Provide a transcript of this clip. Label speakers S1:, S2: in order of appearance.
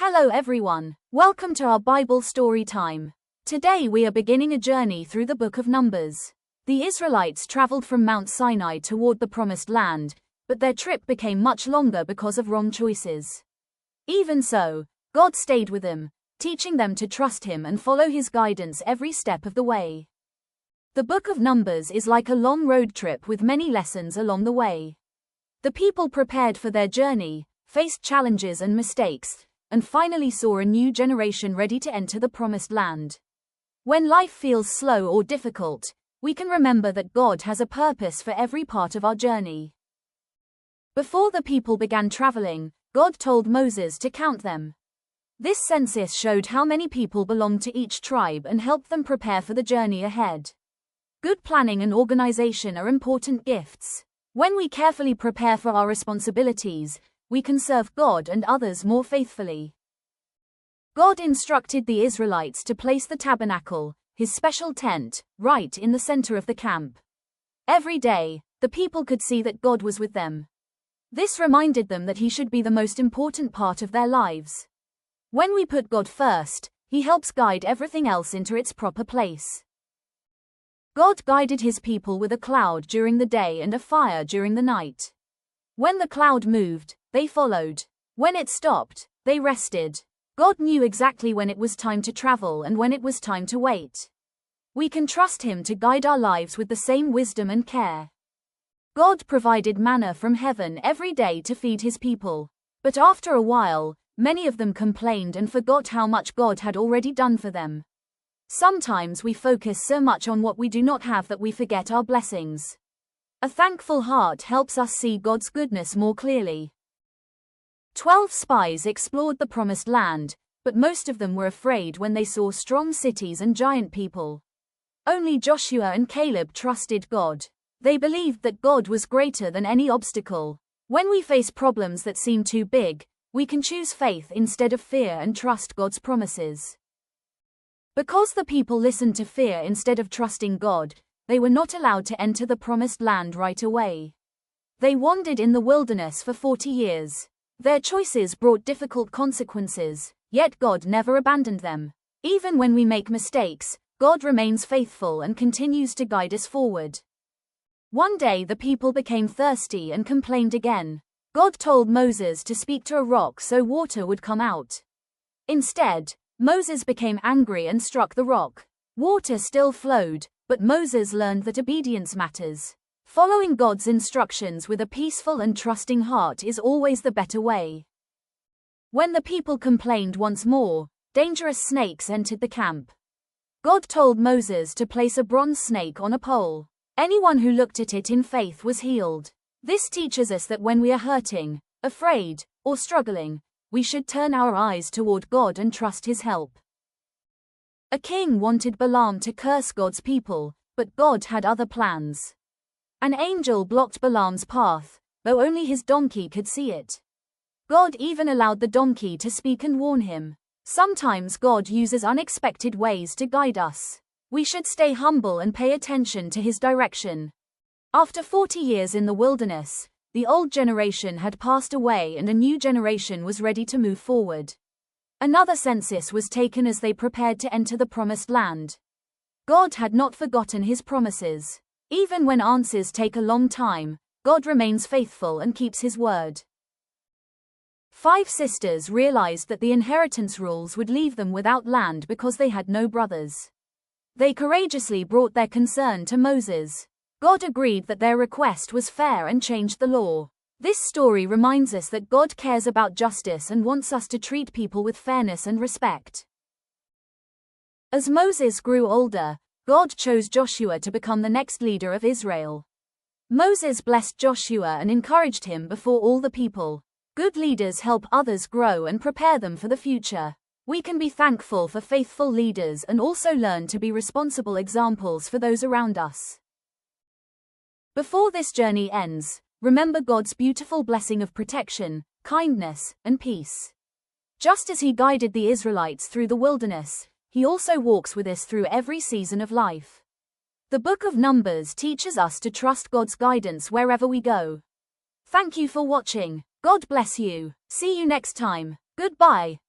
S1: Hello everyone, welcome to our Bible story time. Today we are beginning a journey through the book of Numbers. The Israelites traveled from Mount Sinai toward the Promised Land, but their trip became much longer because of wrong choices. Even so, God stayed with them, teaching them to trust Him and follow His guidance every step of the way. The book of Numbers is like a long road trip with many lessons along the way. The people prepared for their journey, faced challenges and mistakes, and finally saw a new generation ready to enter the Promised Land. When life feels slow or difficult, we can remember that God has a purpose for every part of our journey. Before the people began traveling, God told Moses to count them. This census showed how many people belonged to each tribe and helped them prepare for the journey ahead. Good planning and organization are important gifts. When we carefully prepare for our responsibilities, we can serve God and others more faithfully. God instructed the Israelites to place the tabernacle, His special tent, right in the center of the camp. Every day, the people could see that God was with them. This reminded them that He should be the most important part of their lives. When we put God first, He helps guide everything else into its proper place. God guided His people with a cloud during the day and a fire during the night. When the cloud moved, they followed. When it stopped, they rested. God knew exactly when it was time to travel and when it was time to wait. We can trust Him to guide our lives with the same wisdom and care. God provided manna from heaven every day to feed His people. But after a while, many of them complained and forgot how much God had already done for them. Sometimes we focus so much on what we do not have that we forget our blessings. A thankful heart helps us see God's goodness more clearly. 12 spies explored the Promised Land, but most of them were afraid when they saw strong cities and giant people. Only Joshua and Caleb trusted God. They believed that God was greater than any obstacle. When we face problems that seem too big, we can choose faith instead of fear and trust God's promises. Because the people listened to fear instead of trusting God, they were not allowed to enter the Promised Land right away. They wandered in the wilderness for 40 years. Their choices brought difficult consequences, yet God never abandoned them. Even when we make mistakes, God remains faithful and continues to guide us forward. One day the people became thirsty and complained again. God told Moses to speak to a rock so water would come out. Instead, Moses became angry and struck the rock. Water still flowed, but Moses learned that obedience matters. Following God's instructions with a peaceful and trusting heart is always the better way. When the people complained once more, dangerous snakes entered the camp. God told Moses to place a bronze snake on a pole. Anyone who looked at it in faith was healed. This teaches us that when we are hurting, afraid, or struggling, we should turn our eyes toward God and trust His help. A king wanted Balaam to curse God's people, but God had other plans. An angel blocked Balaam's path, though only his donkey could see it. God even allowed the donkey to speak and warn him. Sometimes God uses unexpected ways to guide us. We should stay humble and pay attention to His direction. After 40 years in the wilderness, the old generation had passed away and a new generation was ready to move forward. Another census was taken as they prepared to enter the Promised Land. God had not forgotten His promises. Even when answers take a long time, God remains faithful and keeps His word. 5 sisters realized that the inheritance rules would leave them without land because they had no brothers. They courageously brought their concern to Moses. God agreed that their request was fair and changed the law. This story reminds us that God cares about justice and wants us to treat people with fairness and respect. As Moses grew older, God chose Joshua to become the next leader of Israel. Moses blessed Joshua and encouraged him before all the people. Good leaders help others grow and prepare them for the future. We can be thankful for faithful leaders and also learn to be responsible examples for those around us. Before this journey ends, remember God's beautiful blessing of protection, kindness, and peace. Just as He guided the Israelites through the wilderness, He also walks with us through every season of life. The book of Numbers teaches us to trust God's guidance wherever we go. Thank you for watching. God bless you. See you next time. Goodbye.